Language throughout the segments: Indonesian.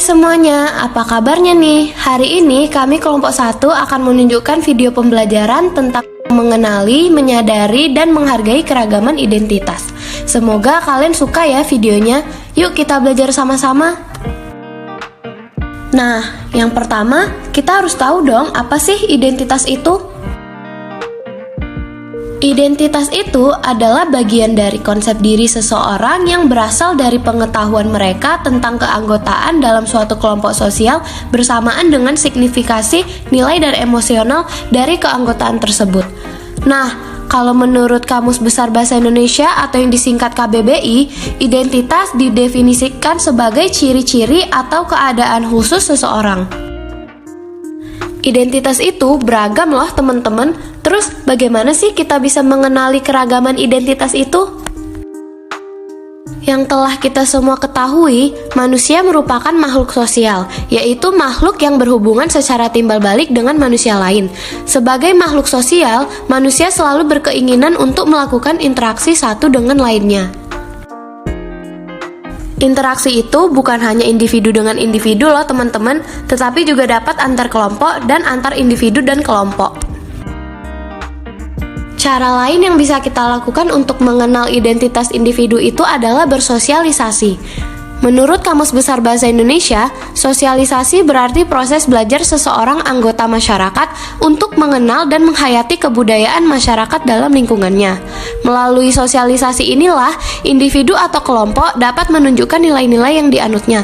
semuanya, apa kabarnya nih? Hari ini kami kelompok 1 akan menunjukkan video pembelajaran tentang mengenali, menyadari, dan menghargai keragaman identitas. Semoga kalian suka ya videonya. Yuk kita belajar sama-sama. Nah, yang pertama, kita harus tahu dong apa sih identitas itu? Identitas itu adalah bagian dari konsep diri seseorang yang berasal dari pengetahuan mereka tentang keanggotaan dalam suatu kelompok sosial bersamaan dengan signifikasi, nilai, dan emosional dari keanggotaan tersebut. Nah, kalau menurut Kamus Besar Bahasa Indonesia atau yang disingkat KBBI, identitas didefinisikan sebagai ciri-ciri atau keadaan khusus seseorang. Identitas itu beragam loh teman-teman. Terus bagaimana sih kita bisa mengenali keragaman identitas itu? Yang telah kita semua ketahui, manusia merupakan makhluk sosial, yaitu makhluk yang berhubungan secara timbal balik dengan manusia lain. Sebagai makhluk sosial, manusia selalu berkeinginan untuk melakukan interaksi satu dengan lainnya. Interaksi itu bukan hanya individu dengan individu loh teman-teman, tetapi juga dapat antar kelompok dan antar individu dan kelompok. Cara lain yang bisa kita lakukan untuk mengenal identitas individu itu adalah bersosialisasi. Menurut Kamus Besar Bahasa Indonesia, sosialisasi berarti proses belajar seseorang anggota masyarakat untuk mengenal dan menghayati kebudayaan masyarakat dalam lingkungannya. Melalui sosialisasi inilah, individu atau kelompok dapat menunjukkan nilai-nilai yang dianutnya.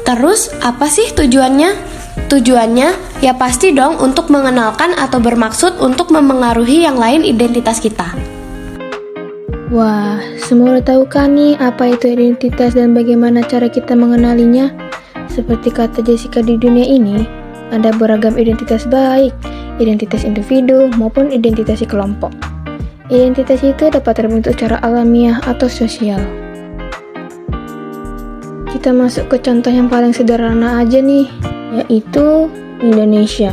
Terus, apa sih tujuannya? Tujuannya, ya pasti dong untuk mengenalkan atau bermaksud untuk memengaruhi yang lain identitas kita. Wah, semua udah tahu kan nih apa itu identitas dan bagaimana cara kita mengenalinya? Seperti kata Jessica, di dunia ini ada beragam identitas, baik identitas individu maupun identitas kelompok. Identitas itu dapat terbentuk secara alamiah atau sosial. Kita masuk ke contoh yang paling sederhana aja nih, yaitu Indonesia.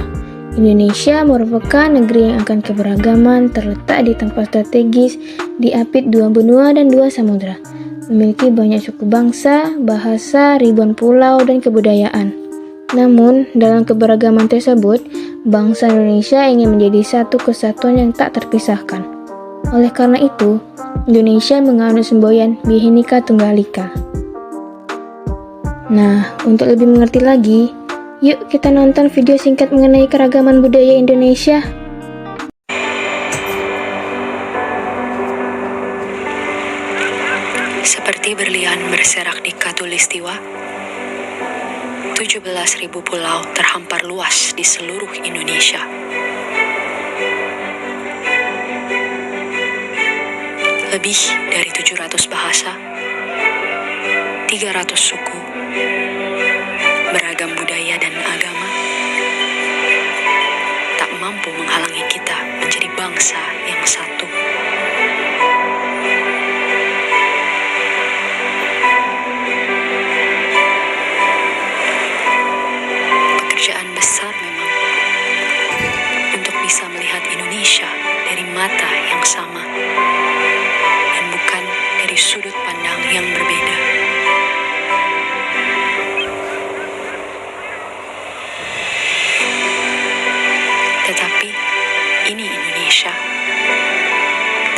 Indonesia merupakan negeri yang akan keberagaman, terletak di tempat strategis, diapit dua benua dan dua samudra. Memiliki banyak suku bangsa, bahasa, ribuan pulau, dan kebudayaan. Namun, dalam keberagaman tersebut, bangsa Indonesia ingin menjadi satu kesatuan yang tak terpisahkan. Oleh karena itu, Indonesia menganut semboyan Bhinneka Tunggal Ika. Nah, untuk lebih mengerti lagi, yuk kita nonton video singkat mengenai keragaman budaya Indonesia. Seperti berlian berserak di Katulistiwa, 17.000 pulau terhampar luas di seluruh Indonesia. Lebih dari 700 bahasa, 300 suku, beragam budaya dan agama, tak mampu menghalangi kita menjadi bangsa yang satu. Pekerjaan besar memang untuk bisa melihat Indonesia dari mata yang sama dan bukan dari sudut pandang yang berbeda. Tetapi ini Indonesia,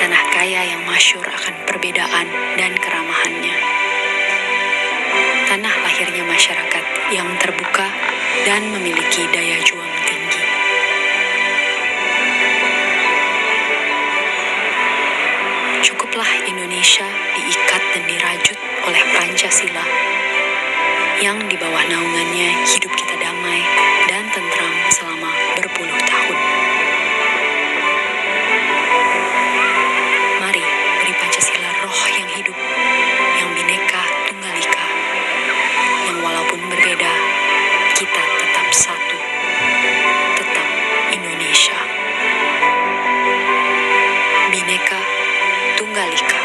tanah kaya yang masyhur akan perbedaan dan keramahannya. Tanah lahirnya masyarakat yang terbuka dan memiliki daya juang tinggi. Cukuplah Indonesia diikat dan dirajut oleh Pancasila, yang di bawah naungannya hidup kita damai dan tentram selama berpuluh tahun. Mari beri Pancasila roh yang hidup, yang Bhinneka Tunggal Ika, yang walaupun berbeda, kita tetap satu, tetap Indonesia. Bhinneka Tunggal Ika.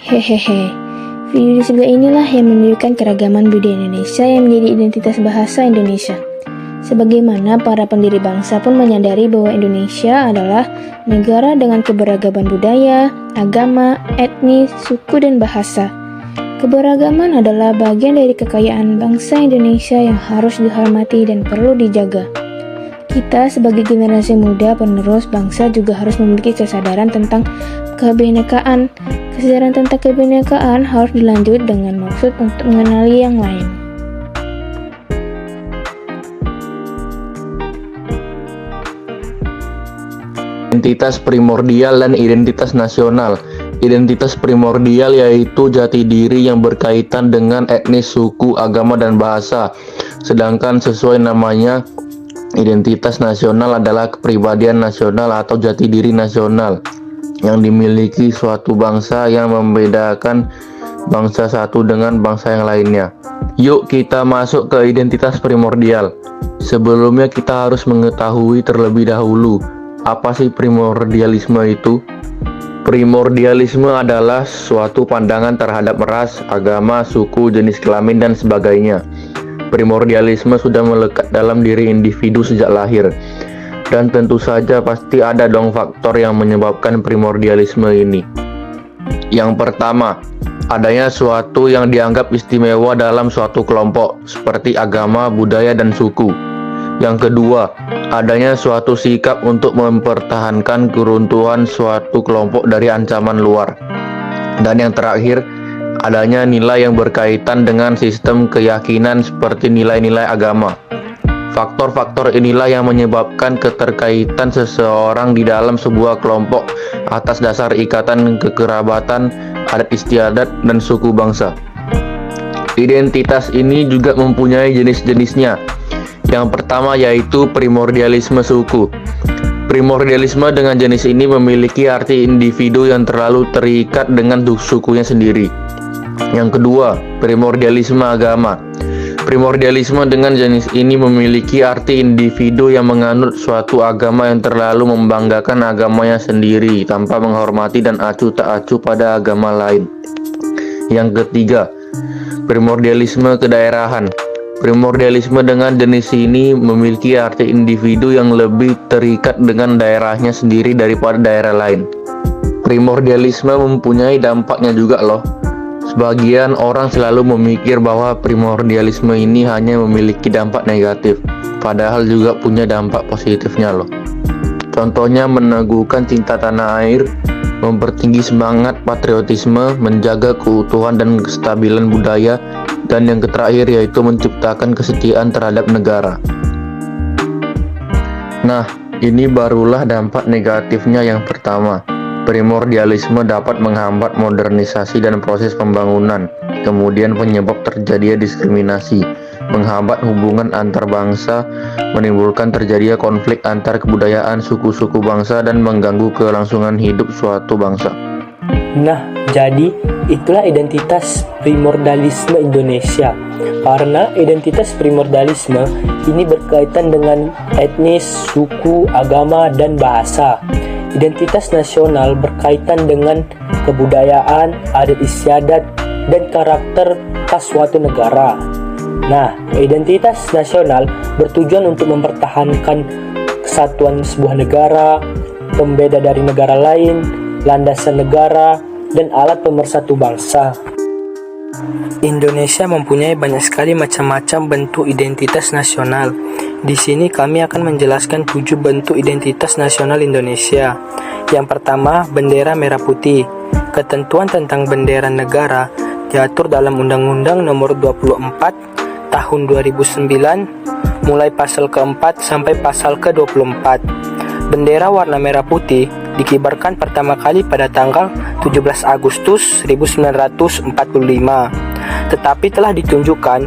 Hehehe, video di sebelah inilah yang menunjukkan keragaman budaya Indonesia yang menjadi identitas bahasa Indonesia. Sebagaimana para pendiri bangsa pun menyadari bahwa Indonesia adalah negara dengan keberagaman budaya, agama, etnis, suku, dan bahasa. Keberagaman adalah bagian dari kekayaan bangsa Indonesia yang harus dihormati dan perlu dijaga. Kita sebagai generasi muda penerus bangsa juga harus memiliki kesadaran tentang kebinekaan. Kesadaran tentang kebinekaan harus dilanjut dengan maksud untuk mengenali yang lain. Identitas primordial dan identitas nasional. Identitas primordial yaitu jati diri yang berkaitan dengan etnis, suku, agama, dan bahasa. Sedangkan sesuai namanya, identitas nasional adalah kepribadian nasional atau jati diri nasional yang dimiliki suatu bangsa yang membedakan bangsa satu dengan bangsa yang lainnya. Yuk kita masuk ke identitas primordial. Sebelumnya kita harus mengetahui terlebih dahulu, apa sih primordialisme itu? Primordialisme adalah suatu pandangan terhadap ras, agama, suku, jenis kelamin, dan sebagainya. Primordialisme sudah melekat dalam diri individu sejak lahir. Dan tentu saja pasti ada dong faktor yang menyebabkan primordialisme ini. Yang pertama, adanya suatu yang dianggap istimewa dalam suatu kelompok, seperti agama, budaya, dan suku. Yang kedua, adanya suatu sikap untuk mempertahankan keruntuhan suatu kelompok dari ancaman luar. Dan yang terakhir, adanya nilai yang berkaitan dengan sistem keyakinan seperti nilai-nilai agama. Faktor-faktor inilah yang menyebabkan keterkaitan seseorang di dalam sebuah kelompok atas dasar ikatan kekerabatan, adat istiadat, dan suku bangsa. Identitas ini juga mempunyai jenis-jenisnya. Yang pertama yaitu primordialisme suku. Primordialisme dengan jenis ini memiliki arti individu yang terlalu terikat dengan sukunya sendiri. Yang kedua, primordialisme agama. Primordialisme dengan jenis ini memiliki arti individu yang menganut suatu agama yang terlalu membanggakan agamanya sendiri tanpa menghormati dan acuh tak acuh pada agama lain. Yang ketiga, primordialisme kedaerahan. Primordialisme dengan jenis ini memiliki arti individu yang lebih terikat dengan daerahnya sendiri daripada daerah lain. Primordialisme mempunyai dampaknya juga loh. Sebagian orang selalu memikir bahwa primordialisme ini hanya memiliki dampak negatif, padahal juga punya dampak positifnya loh. Contohnya meneguhkan cinta tanah air, mempertinggi semangat patriotisme, menjaga keutuhan dan kestabilan budaya, dan yang terakhir yaitu menciptakan kesetiaan terhadap negara. Nah, ini barulah dampak negatifnya yang pertama. Primordialisme dapat menghambat modernisasi dan proses pembangunan, kemudian penyebab terjadinya diskriminasi, menghambat hubungan antar bangsa, menimbulkan terjadinya konflik antar kebudayaan suku-suku bangsa, dan mengganggu kelangsungan hidup suatu bangsa. Nah, jadi itulah identitas primordialisme Indonesia. Karena identitas primordialisme ini berkaitan dengan etnis, suku, agama, dan bahasa. Identitas nasional berkaitan dengan kebudayaan, adat istiadat, dan karakter khas suatu negara. Nah, identitas nasional bertujuan untuk mempertahankan kesatuan sebuah negara, pembeda dari negara lain, landasan negara, dan alat pemersatu bangsa. Indonesia mempunyai banyak sekali macam-macam bentuk identitas nasional. Di sini kami akan menjelaskan 7 bentuk identitas nasional Indonesia. Yang pertama, bendera merah putih. Ketentuan tentang bendera negara diatur dalam Undang-Undang Nomor 24 Tahun 2009, mulai pasal ke-4 sampai pasal ke-24. Bendera warna merah putih dikibarkan pertama kali pada tanggal 17 Agustus 1945, tetapi telah ditunjukkan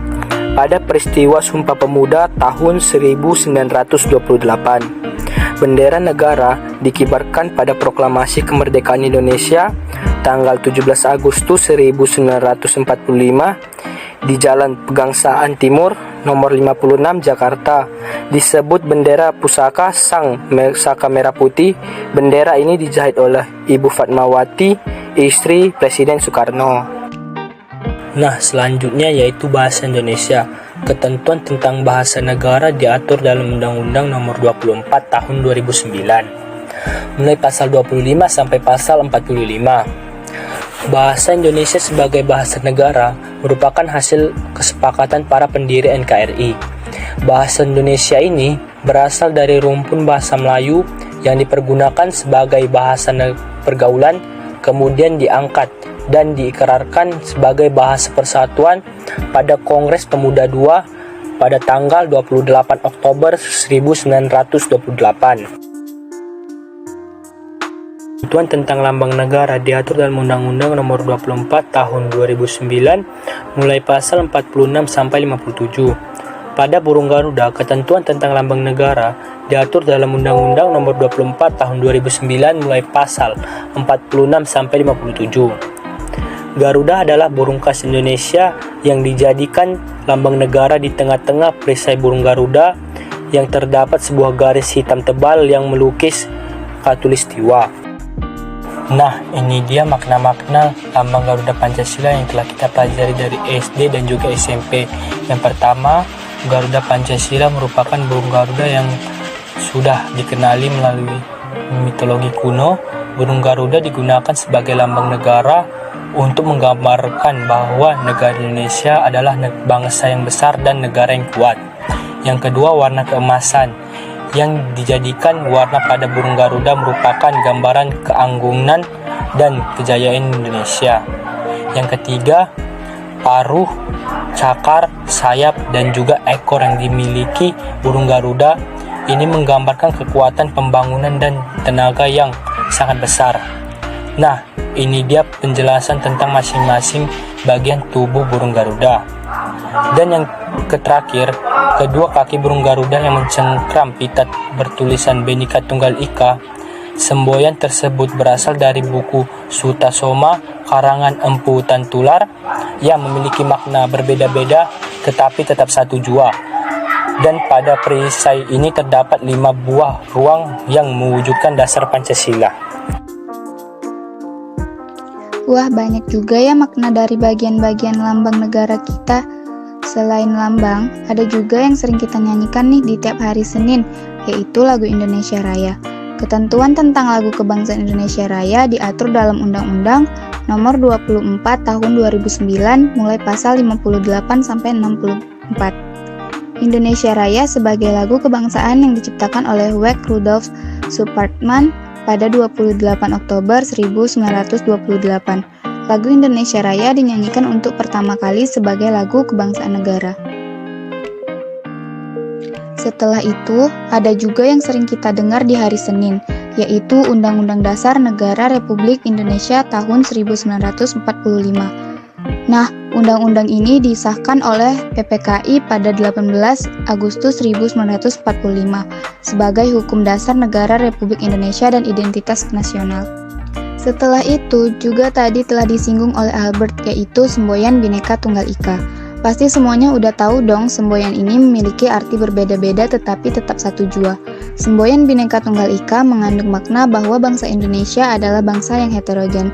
pada peristiwa Sumpah Pemuda tahun 1928. Bendera negara dikibarkan pada Proklamasi Kemerdekaan Indonesia tanggal 17 Agustus 1945 di Jalan Pegangsaan Timur nomor 56 Jakarta. Disebut bendera pusaka Sang Saka Merah Putih. Bendera ini dijahit oleh Ibu Fatmawati, istri Presiden Soekarno. Nah, selanjutnya yaitu bahasa Indonesia. Ketentuan tentang bahasa negara diatur dalam Undang-Undang Nomor 24 Tahun 2009, mulai pasal 25 sampai pasal 45. Bahasa Indonesia sebagai bahasa negara merupakan hasil kesepakatan para pendiri NKRI. Bahasa Indonesia ini berasal dari rumpun bahasa Melayu yang dipergunakan sebagai bahasa pergaulan, kemudian diangkat dan diikrarkan sebagai bahasa persatuan pada Kongres Pemuda II pada tanggal 28 Oktober 1928. Ketentuan tentang lambang negara diatur dalam Undang-Undang Nomor 24 Tahun 2009 mulai pasal 46 sampai 57. Pada burung Garuda, ketentuan tentang lambang negara diatur dalam Undang-Undang Nomor 24 Tahun 2009 mulai pasal 46 sampai 57. Garuda adalah burung khas Indonesia yang dijadikan lambang negara. Di tengah-tengah perisai burung Garuda yang terdapat sebuah garis hitam tebal yang melukis khatulistiwa. Nah, ini dia makna-makna lambang Garuda Pancasila yang telah kita pelajari dari SD dan juga SMP. Yang pertama, Garuda Pancasila merupakan burung Garuda yang sudah dikenali melalui mitologi kuno. Burung Garuda digunakan sebagai lambang negara untuk menggambarkan bahwa negara Indonesia adalah bangsa yang besar dan negara yang kuat. Yang kedua, warna keemasan yang dijadikan warna pada burung Garuda merupakan gambaran keanggunan dan kejayaan Indonesia. Yang ketiga, paruh, cakar, sayap, dan juga ekor yang dimiliki burung Garuda ini menggambarkan kekuatan pembangunan dan tenaga yang sangat besar. Nah, ini dia penjelasan tentang masing-masing bagian tubuh burung Garuda. Dan yang terakhir, kedua kaki burung Garuda yang mencengkram pita bertulisan Bhinneka Tunggal Ika. Semboyan tersebut berasal dari buku Sutasoma karangan Empu Tantular yang memiliki makna berbeda-beda tetapi tetap satu jua. Dan pada perisai ini terdapat 5 buah ruang yang mewujudkan dasar Pancasila. Wah, banyak juga ya makna dari bagian-bagian lambang negara kita. Selain lambang, ada juga yang sering kita nyanyikan nih di tiap hari Senin, yaitu lagu Indonesia Raya. Ketentuan tentang lagu kebangsaan Indonesia Raya diatur dalam Undang-Undang Nomor 24 Tahun 2009 mulai pasal 58 sampai 64. Indonesia Raya sebagai lagu kebangsaan yang diciptakan oleh Wek Rudolf Supratman pada 28 Oktober 1928. Lagu Indonesia Raya dinyanyikan untuk pertama kali sebagai lagu kebangsaan negara. Setelah itu, ada juga yang sering kita dengar di hari Senin, yaitu Undang-Undang Dasar Negara Republik Indonesia tahun 1945. Nah, undang-undang ini disahkan oleh PPKI pada 18 Agustus 1945 sebagai hukum dasar negara Republik Indonesia dan identitas nasional. Setelah itu, juga tadi telah disinggung oleh Albert, yaitu semboyan Bhinneka Tunggal Ika. Pasti semuanya udah tahu dong, semboyan ini memiliki arti berbeda-beda tetapi tetap satu jua. Semboyan Bhinneka Tunggal Ika mengandung makna bahwa bangsa Indonesia adalah bangsa yang heterogen.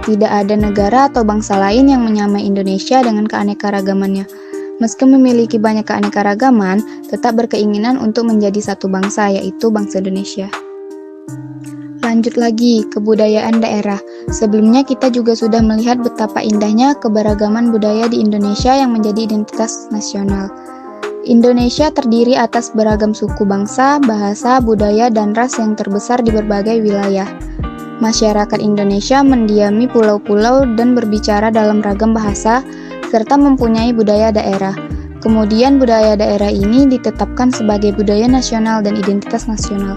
Tidak ada negara atau bangsa lain yang menyamai Indonesia dengan keanekaragamannya. Meski memiliki banyak keanekaragaman, tetap berkeinginan untuk menjadi satu bangsa, yaitu bangsa Indonesia. Lanjut lagi, kebudayaan daerah. Sebelumnya kita juga sudah melihat betapa indahnya keberagaman budaya di Indonesia yang menjadi identitas nasional. Indonesia terdiri atas beragam suku bangsa, bahasa, budaya, dan ras yang terbesar di berbagai wilayah. Masyarakat Indonesia mendiami pulau-pulau dan berbicara dalam ragam bahasa, serta mempunyai budaya daerah. Kemudian budaya daerah ini ditetapkan sebagai budaya nasional dan identitas nasional.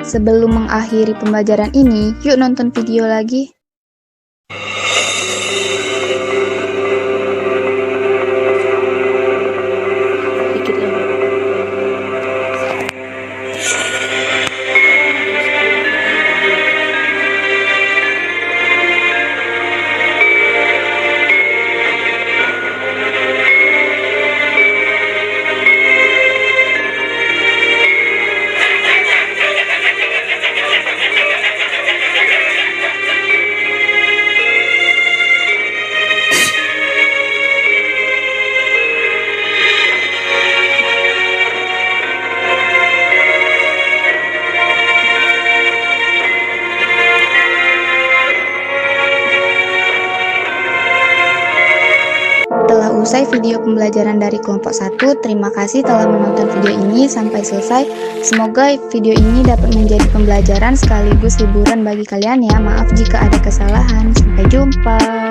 Sebelum mengakhiri pembelajaran ini, yuk nonton video lagi. telah usai video pembelajaran dari kelompok 1. Terima kasih telah menonton video ini sampai selesai. Semoga video ini dapat menjadi pembelajaran sekaligus hiburan bagi kalian ya. Maaf jika ada kesalahan. Sampai jumpa.